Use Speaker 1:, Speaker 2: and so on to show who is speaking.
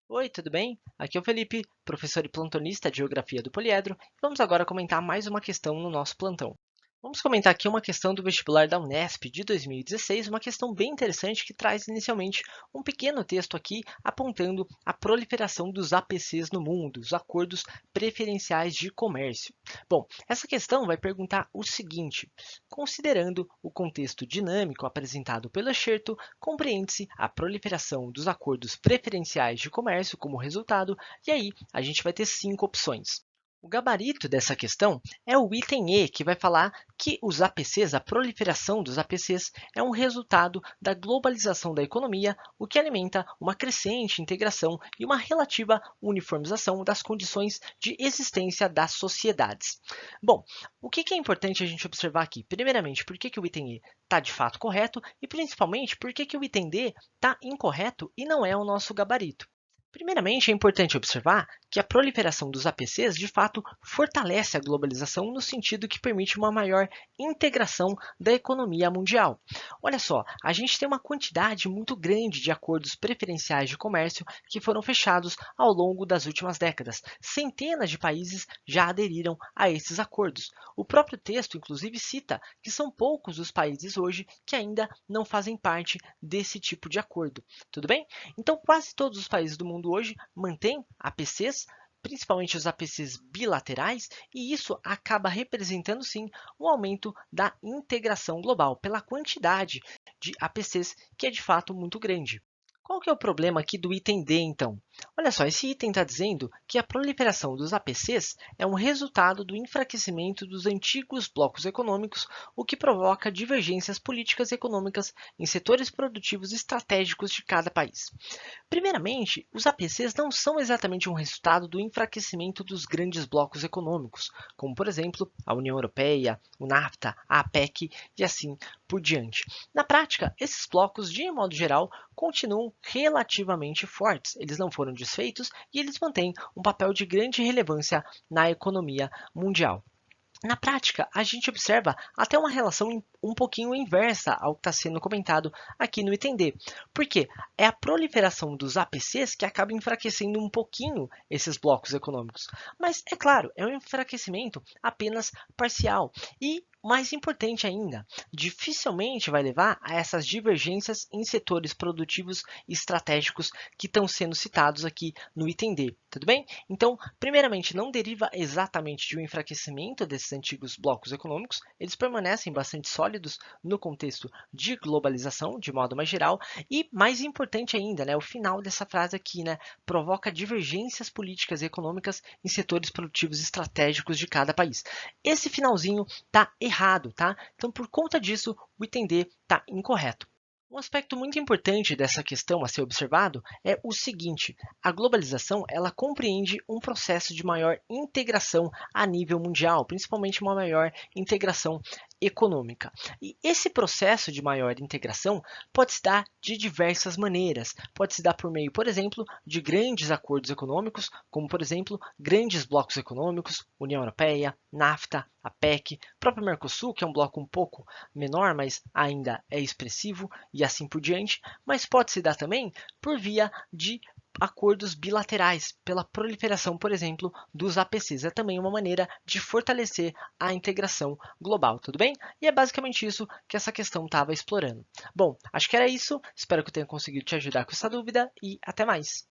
Speaker 1: Oi, tudo bem? Aqui é o Felipe, professor e plantonista de Geografia do Poliedro, e vamos agora comentar mais uma questão no nosso plantão. Vamos comentar aqui uma questão do vestibular da Unesp de 2016, uma questão bem interessante que traz inicialmente um pequeno texto aqui apontando a proliferação dos APCs no mundo, os acordos preferenciais de comércio. Bom, essa questão vai perguntar o seguinte: considerando o contexto dinâmico apresentado pelo excerto, compreende-se a proliferação dos acordos preferenciais de comércio como resultado, e aí a gente vai ter 5 opções. O gabarito dessa questão é o item E, que vai falar que os APCs, a proliferação dos APCs, é um resultado da globalização da economia, o que alimenta uma crescente integração e uma relativa uniformização das condições de existência das sociedades. Bom, o que é importante a gente observar aqui? Primeiramente, por que o item E está de fato correto e, principalmente, por que o item D está incorreto e não é o nosso gabarito? Primeiramente, é importante observar que a proliferação dos APCs de fato fortalece a globalização no sentido que permite uma maior integração da economia mundial. Olha só, a gente tem uma quantidade muito grande de acordos preferenciais de comércio que foram fechados ao longo das últimas décadas. Centenas de países já aderiram a esses acordos. O próprio texto, inclusive, cita que são poucos os países hoje que ainda não fazem parte desse tipo de acordo. Tudo bem? Então, quase todos os países do mundo hoje mantêm APCs, principalmente os APCs bilaterais, e isso acaba representando sim um aumento da integração global pela quantidade de APCs que é de fato muito grande. Qual que é o problema aqui do item D, então? Olha só, esse item está dizendo que a proliferação dos APCs é um resultado do enfraquecimento dos antigos blocos econômicos, o que provoca divergências políticas e econômicas em setores produtivos estratégicos de cada país. Primeiramente, os APCs não são exatamente um resultado do enfraquecimento dos grandes blocos econômicos, como, por exemplo, a União Europeia, o NAFTA, a APEC e assim por diante. Na prática, esses blocos, de modo geral, continuam relativamente fortes. Eles não foram desfeitos e eles mantêm um papel de grande relevância na economia mundial. Na prática, a gente observa até uma relação um pouquinho inversa ao que está sendo comentado aqui no item D. Por quê? É a proliferação dos APCs que acaba enfraquecendo um pouquinho esses blocos econômicos. Mas, é claro, é um enfraquecimento apenas parcial. E, mais importante ainda, dificilmente vai levar a essas divergências em setores produtivos e estratégicos que estão sendo citados aqui no item D. Tudo bem? Então, primeiramente, não deriva exatamente de um enfraquecimento desses antigos blocos econômicos, eles permanecem bastante sólidos no contexto de globalização, de modo mais geral, e mais importante ainda, o final dessa frase aqui, provoca divergências políticas e econômicas em setores produtivos estratégicos de cada país. Esse finalzinho está errado, tá? Então, por conta disso, o item D está incorreto. Um aspecto muito importante dessa questão a ser observado é o seguinte: a globalização ela compreende um processo de maior integração a nível mundial, principalmente uma maior integração econômica. E esse processo de maior integração pode se dar de diversas maneiras. Pode se dar por meio, por exemplo, de grandes acordos econômicos, como, por exemplo, grandes blocos econômicos, União Europeia, NAFTA, a PEC, próprio Mercosul, que é um bloco um pouco menor, mas ainda é expressivo, e assim por diante, mas pode se dar também por via de acordos bilaterais, pela proliferação, por exemplo, dos APCs. É também uma maneira de fortalecer a integração global, tudo bem? E é basicamente isso que essa questão estava explorando. Bom, acho que era isso. Espero que eu tenha conseguido te ajudar com essa dúvida e até mais.